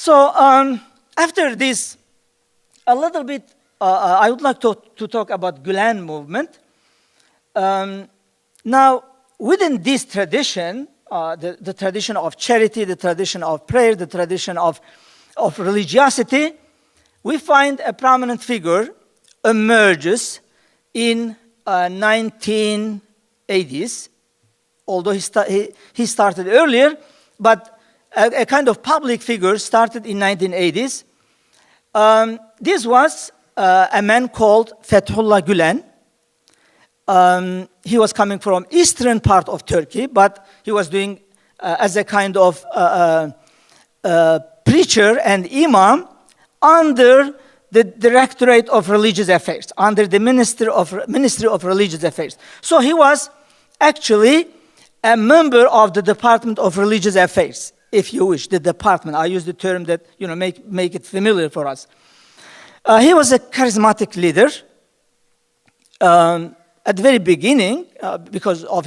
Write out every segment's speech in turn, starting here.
So after this, a little bit, I would like to talk about Gulen movement. Now, within this tradition, the tradition of charity, the tradition of prayer, the tradition of religiosity, we find a prominent figure emerges in 1980s, although he started earlier, but a kind of public figure started in 1980s. This was a man called Fethullah Gulen. He was coming from eastern part of Turkey, but he was doing as a kind of preacher and imam under the Directorate of Religious Affairs, under the Ministry of Religious Affairs. So he was actually a member of the Department of Religious Affairs, if you wish, the department. I use the term that, make it familiar for us. He was a charismatic leader. At the very beginning, because of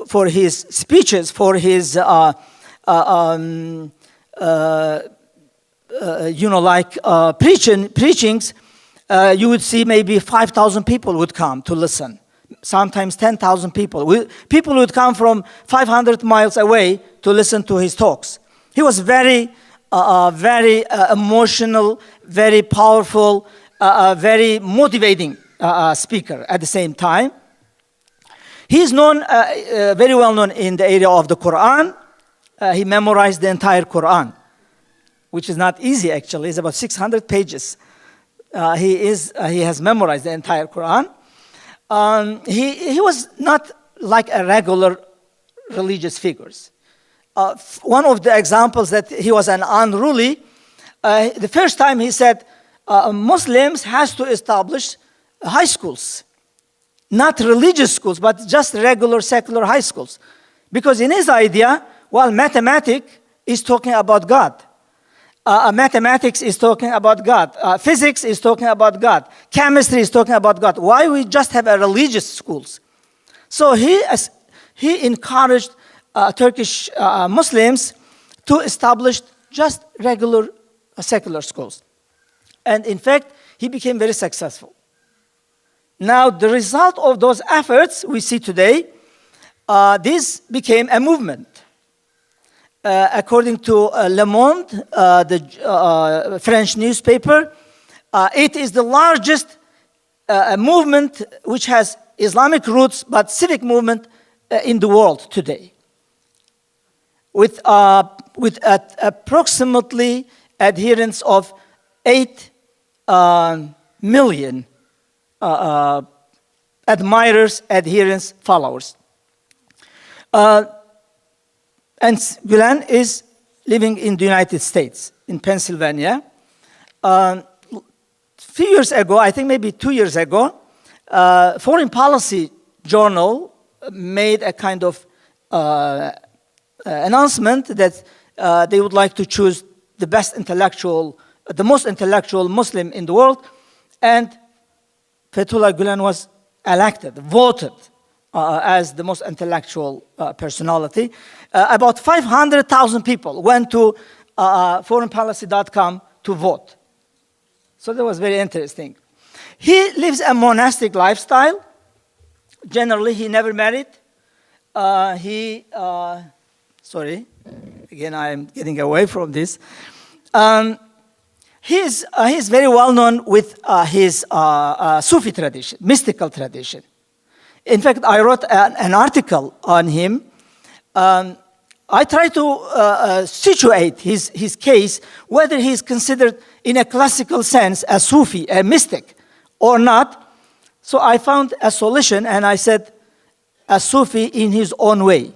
for his speeches, for his, preachings, you would see maybe 5,000 people would come to listen. Sometimes 10,000 people. People would come from 500 miles away to listen to his talks. He was very emotional, very powerful, very motivating speaker at the same time. He is known, very well known in the area of the Quran. He memorized the entire Quran, which is not easy actually. It's about 600 pages. He has memorized the entire Quran. He was not like a regular religious figure. One of the examples that he was an unruly, the first time he said, Muslims has to establish high schools, not religious schools, but just regular secular high schools. Because in his idea, mathematics is talking about God. Mathematics is talking about God. Physics is talking about God. Chemistry is talking about God. Why we just have a religious schools? So he encouraged Turkish Muslims to establish just regular secular schools. And in fact, he became very successful. Now, the result of those efforts we see today, this became a movement. According to Le Monde, the French newspaper, it is the largest movement which has Islamic roots, but civic movement in the world today. With approximately adherents of 8 million admirers, adherents, followers. And Gulen is living in the United States, in Pennsylvania. Few years ago, I think maybe 2 years ago, Foreign Policy Journal made a kind of announcement that they would like to choose the best intellectual, the most intellectual Muslim in the world, and Fethullah Gulen was elected, voted as the most intellectual personality. About 500,000 people went to foreignpolicy.com to vote. So that was very interesting. He lives a monastic lifestyle. Generally, he never married. Sorry, again, I'm getting away from this. He's very well known with his Sufi tradition, mystical tradition. In fact, I wrote an article on him. I try to situate his case, whether he's considered in a classical sense a Sufi, a mystic, or not. So I found a solution, and I said, a Sufi in his own way.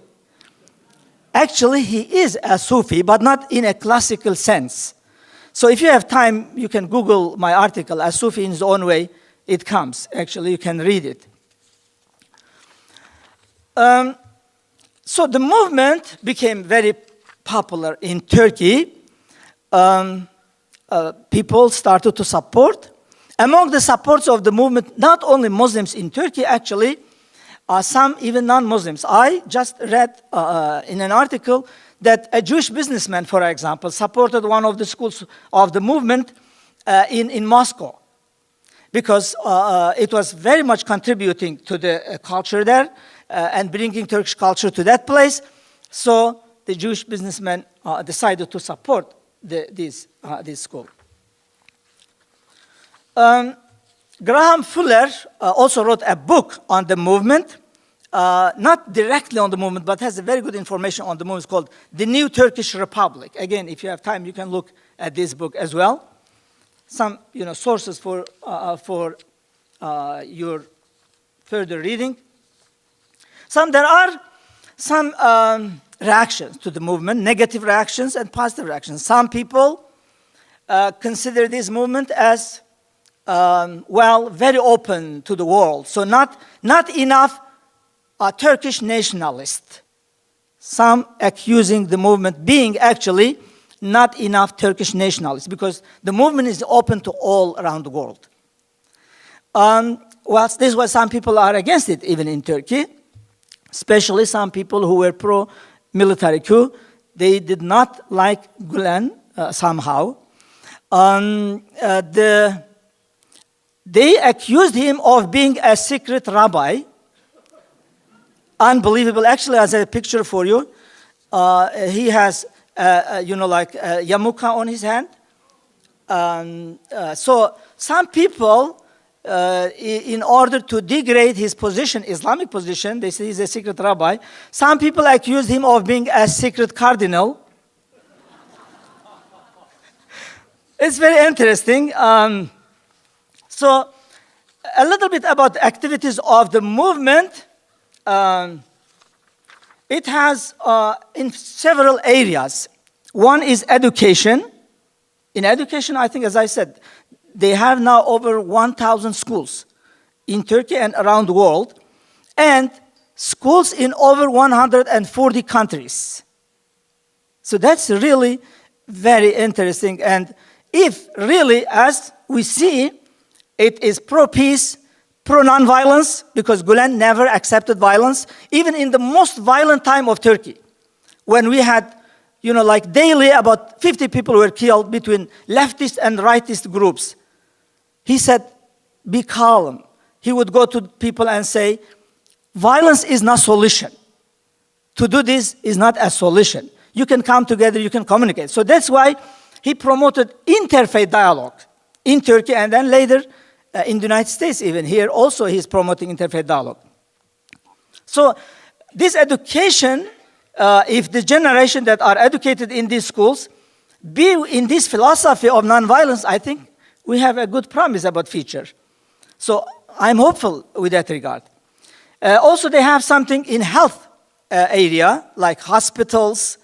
Actually, he is a Sufi, but not in a classical sense. So if you have time, you can Google my article, A Sufi in His Own Way. It comes. Actually, you can read it. So the movement became very popular in Turkey. People started to support. Among the supporters of the movement, not only Muslims in Turkey, actually, some even non-Muslims. I just read in an article that a Jewish businessman, for example, supported one of the schools of the movement in Moscow, because it was very much contributing to the culture there and bringing Turkish culture to that place. So the Jewish businessman decided to support this school. Graham Fuller also wrote a book on the movement, not directly on the movement, but has a very good information on the movement. It's called The New Turkish Republic. Again, if you have time, you can look at this book as well. Some sources for your further reading. There are some reactions to the movement, negative reactions and positive reactions. Some people consider this movement as very open to the world. So not enough Turkish nationalist. Some accusing the movement being actually not enough Turkish nationalists, because the movement is open to all around the world. This is why some people are against it, even in Turkey, especially some people who were pro-military coup. They did not like Gulen somehow. They accused him of being a secret rabbi. Unbelievable. Actually, as a picture for you, he has, yarmulke on his hand. So some people, in order to degrade his position, Islamic position, they say he's a secret rabbi. Some people accused him of being a secret cardinal. It's very interesting. So a little bit about the activities of the movement. It has in several areas. One is education. In education, I think, as I said, they have now over 1,000 schools in Turkey and around the world, and schools in over 140 countries. So that's really very interesting. And if really, as we see, it is pro-peace, pro-nonviolence, because Gulen never accepted violence, even in the most violent time of Turkey, when we had, daily about 50 people were killed between leftist and rightist groups. He said, be calm. He would go to people and say, violence is not solution. To do this is not a solution. You can come together, you can communicate. So that's why he promoted interfaith dialogue in Turkey, and then later in the United States, even here also he's promoting interfaith dialogue. So this education, if the generation that are educated in these schools be in this philosophy of nonviolence, I think we have a good promise about future. So I'm hopeful with that regard. Also, they have something in health area, like hospitals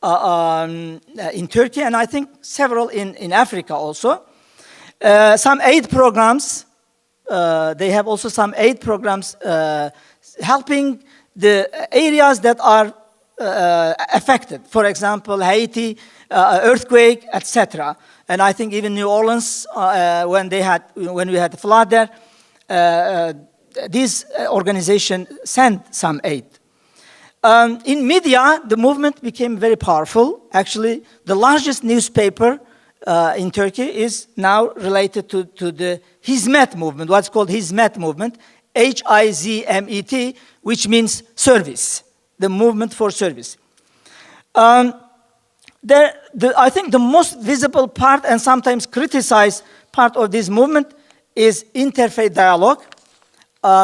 in Turkey, and I think several in Africa also. Some aid programs. They have also some aid programs helping the areas that are affected. For example, Haiti, earthquake, etc. And I think even New Orleans, when we had the flood there, this organization sent some aid. In media, the movement became very powerful. Actually, the largest newspaper in Turkey is now related to the Hizmet movement, what's called Hizmet movement, Hizmet, which means service, the movement for service. I think the most visible part and sometimes criticized part of this movement is interfaith dialogue,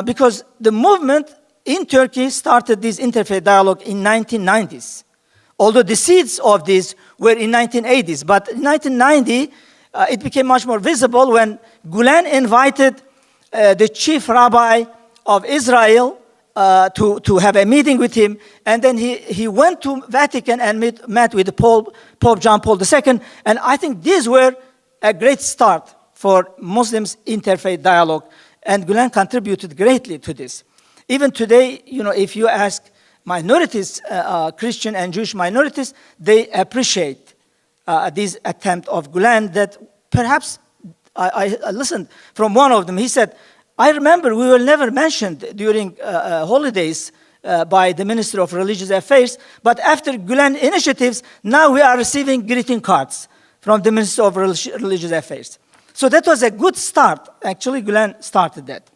because the movement in Turkey started this interfaith dialogue in 1990s. Although the seeds of this were in 1980s, but in 1990, it became much more visible when Gulen invited the chief rabbi of Israel to have a meeting with him, and then he went to Vatican and met with Pope John Paul II, and I think these were a great start for Muslims' interfaith dialogue, and Gulen contributed greatly to this. Even today, if you ask minorities, Christian and Jewish minorities, they appreciate this attempt of Gulen that perhaps, I listened from one of them, he said, I remember we were never mentioned during holidays by the Ministry of Religious Affairs. But after Gulen initiatives, now we are receiving greeting cards from the Ministry of Religious Affairs. So that was a good start. Actually, Gulen started that.